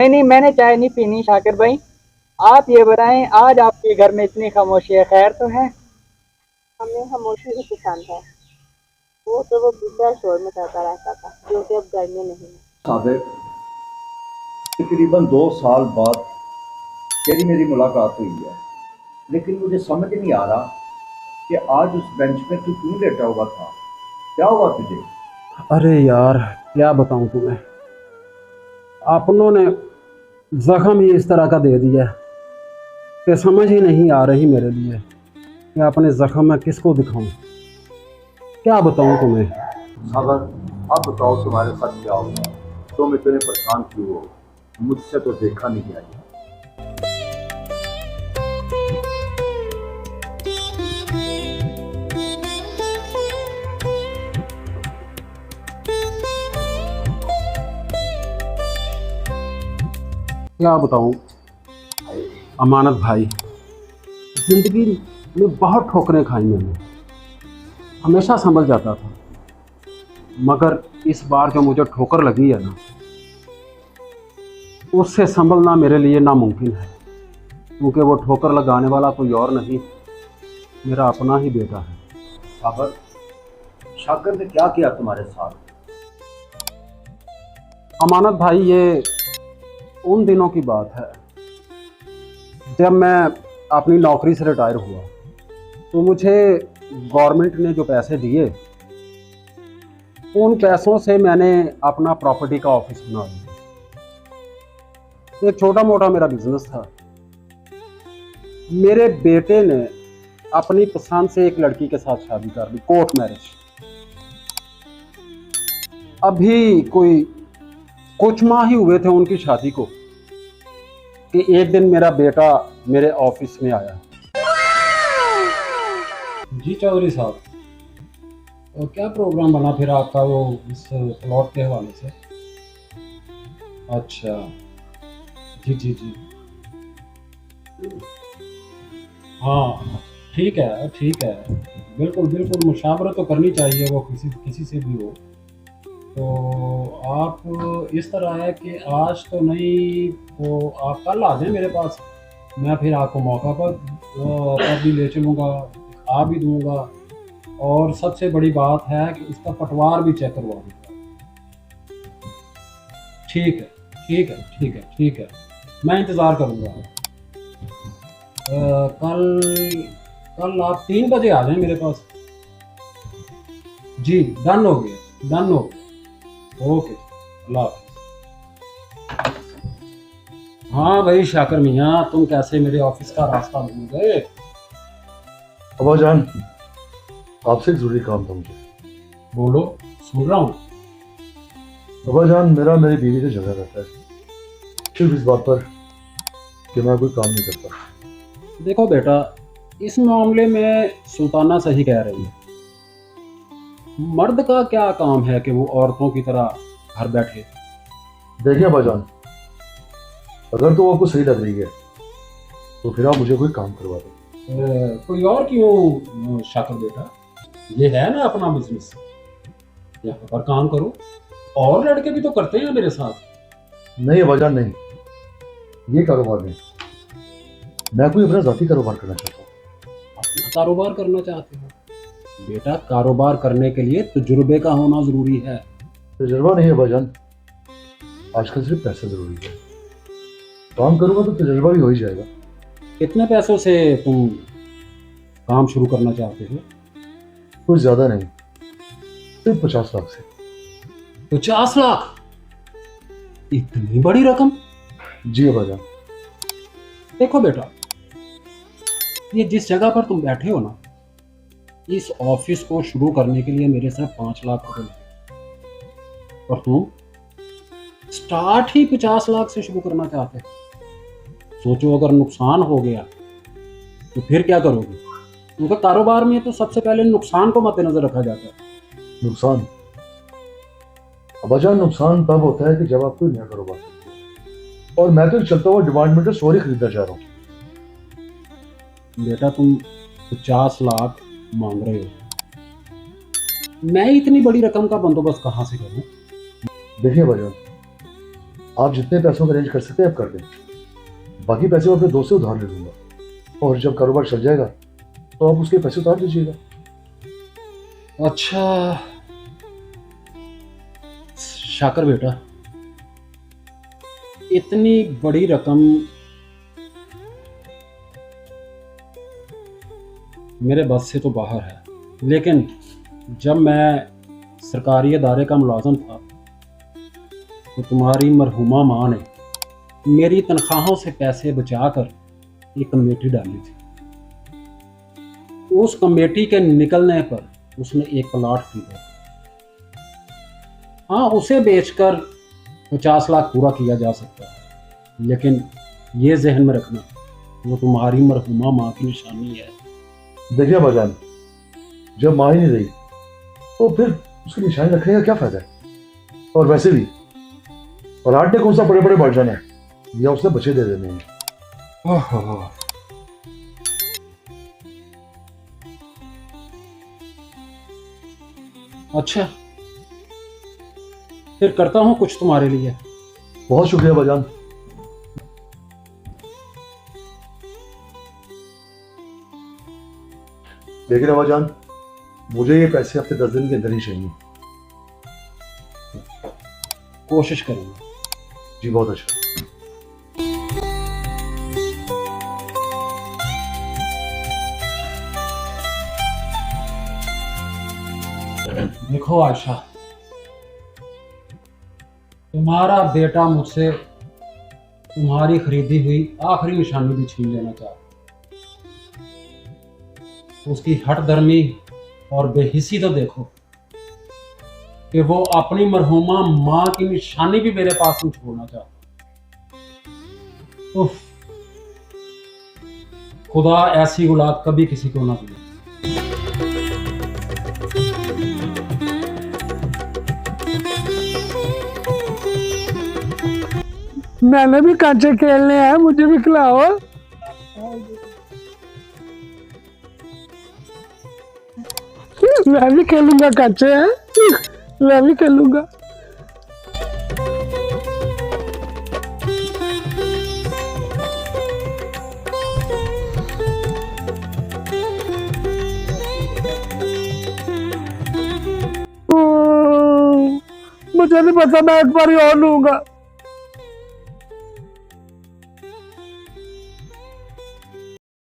नहीं नहीं, मैंने चाय नहीं पीनी शाकिर भाई। आप ये बताएं, आज आपके घर में इतनी खामोशी है, खैर तो है? हमें खामोशी ही पसंद है। वो तो वो दूसरा शोर मचाता रहता था जो कि अब घर में नहीं है। साबिर, तकरीबन 2 साल बाद तेरी मेरी मुलाकात हुई है, लेकिन मुझे समझ नहीं आ रहा कि आज उस बेंच पे तू क्यों लेटा हुआ था। क्या हुआ तुझे? अरे यार, क्या बताऊं तुम्हें। अपनों ने जख्म ही इस तरह का दे दिया है कि समझ ही नहीं आ रही मेरे लिए कि अपने जख्म में किसको दिखाऊं। क्या बताऊं तुम्हें। साबिर, अब बताओ तुम्हारे साथ क्या हुआ? तुम इतने परेशान क्यों हो? मुझसे तो देखा नहीं गया ये। क्या बताऊं अमानत भाई, जिंदगी में बहुत ठोकरें खाई मैंने। हमेशा संभल जाता था, मगर इस बार जो मुझे ठोकर लगी है ना, उससे संभलना मेरे लिए नामुमकिन है। क्योंकि वो ठोकर लगाने वाला कोई और नहीं, मेरा अपना ही बेटा है। साबिर, शाकिर ने क्या किया तुम्हारे साथ? अमानत भाई, ये उन दिनों की बात है जब मैं अपनी नौकरी से रिटायर हुआ, तो मुझे गवर्नमेंट ने जो पैसे दिए, उन पैसों से मैंने अपना प्रॉपर्टी का ऑफिस बना लिया। एक छोटा मोटा मेरा बिजनेस था। मेरे बेटे ने अपनी पसंद से एक लड़की के साथ शादी कर ली, कोर्ट मैरिज। अभी कोई कुछ माह ही हुए थे उनकी शादी को कि एक दिन मेरा बेटा मेरे ऑफिस में आया। जी चौधरी साहब, तो क्या प्रोग्राम बना फिर आपका वो इस प्लॉट के हवाले से? अच्छा, जी जी जी। हाँ, ठीक है ठीक है। बिल्कुल बिल्कुल, मुशावरत तो करनी चाहिए, वो किसी किसी से भी हो। तो आप इस तरह है कि आज तो नहीं, तो आप कल आ जाएं मेरे पास। मैं फिर आपको मौका पर भी ले चलूँगा, दिखा भी दूँगा। और सबसे बड़ी बात है कि उसका पटवार भी चेक करवा दूँगा। ठीक है ठीक है ठीक है ठीक है, मैं इंतज़ार करूँगा। कल कल आप 3 बजे आ जाएं मेरे पास। जी, डन हो गया, डन हो गया। ओके, अल्लाह हाफ़िज़। हाँ भाई शाकिर मियाँ, तुम कैसे मेरे ऑफिस का रास्ता भूल गए? अब्बाजान, आपसे एक ज़रूरी काम था मुझे। बोलो, सुन रहा हूँ। अब्बाजान, मेरा मेरी बीवी से झगड़ा रहता है, सिर्फ इस बात पर कि मैं कोई काम नहीं करता। देखो बेटा, इस मामले में सुल्ताना सही कह रही है। मर्द का क्या काम है कि वो औरतों की तरह घर बैठे। देखिए अब्बाजान, अगर तो आपको सही लग रही है तो फिर आप मुझे कोई काम करवा दें। कोई और क्यों शाकिर बेटा, ये है ना अपना बिजनेस, यहाँ पर काम करो। और लड़के भी तो करते हैं मेरे साथ। नहीं अब्बाजान, नहीं, ये कारोबार नहीं। मैं कोई अपना ज़ाती कारोबार करना चाहता हूँ। अपना कारोबार करना चाहते हो बेटा? कारोबार करने के लिए तजुर्बे का होना जरूरी है। तजर्बा नहीं अब्बाजान, आजकल सिर्फ पैसा ज़रूरी है। काम करूँगा तो तजर्बा भी हो ही जाएगा। कितने पैसों से तुम काम शुरू करना चाहते हो? कुछ ज़्यादा नहीं, सिर्फ 50 लाख से। 50 लाख? इतनी बड़ी रकम? जी अब्बाजान। देखो बेटा, ये जिस जगह पर तुम बैठे हो ना, इस ऑफिस को शुरू करने के लिए मेरे सिर्फ 5 लाख रुपए लगे, और तुम स्टार्ट ही 50 लाख से शुरू करना चाहते हो। सोचो, अगर नुकसान हो गया तो फिर क्या करोगे? क्योंकि कारोबार में तो सबसे पहले नुकसान को मद्देनजर रखा जाता है। नुकसान? अब्बाजान, नुकसान तब होता है कि जब आप कोई नया कारोबार करते हो, और मैं तो चलता हुआ डिपार्टमेंट का स्टोर ही खरीदना चाह रहा हूँ। बेटा, तुम 50 लाख मांग रहे हो, मैं इतनी बड़ी रकम का बंदोबस्त कहाँ से करूँ? देखिए अब्बाजान, आप जितने पैसों का अरेंज कर सकते हैं आप कर दें, बाकी पैसे मैं अपने दोस्त से उधार ले लूंगा और जब कारोबार चल जाएगा तो आप उसके पैसे उतार दीजिएगा। अच्छा शाकर बेटा, इतनी बड़ी रकम मेरे बस से तो बाहर है, लेकिन जब मैं सरकारी अदारे का मुलाजिम था तो तुम्हारी मरहुमा माँ ने मेरी तनख्वाहों से पैसे बचाकर एक कमेटी डाली थी। उस कमेटी के निकलने पर उसने एक प्लाट खरीदा। हाँ, उसे बेचकर 50 लाख पूरा किया जा सकता है, लेकिन ये जहन में रखना वो तुम्हारी मरहुमा माँ की निशानी है। देखिए भाईजान, जब माँ ही नहीं रही तो फिर उसकी निशानी रखने का क्या फायदा है। और वैसे भी प्लाट ने कौन सा बड़े बड़े भाईजान है, या उसने बचे दे देने हैं। ओहो, अच्छा फिर करता हूँ कुछ तुम्हारे लिए। बहुत शुक्रिया भाईजान। लेकिन भाईजान, मुझे ये पैसे हफ्ते 10 दिन के अंदर ही चाहिए। कोशिश करूंगा। जी बहुत अच्छा। देखो आयशा, तुम्हारा बेटा मुझसे तुम्हारी खरीदी हुई आखिरी निशानी भी छीन लेना चाहता। उसकी हठधर्मी और बेहिसी तो देखो कि वो अपनी मरहुमा माँ की निशानी भी मेरे पास नहीं छोड़ना चाहता। उफ, खुदा ऐसी औलाद कभी किसी को ना दे। मैंने भी कांचे खेलने हैं, मुझे भी खिलाओ। मैं भी खेलूंगा कांचे हैं, मैं भी खेलूंगा। मुझे नहीं पता, मैं एक बार और लूंगा।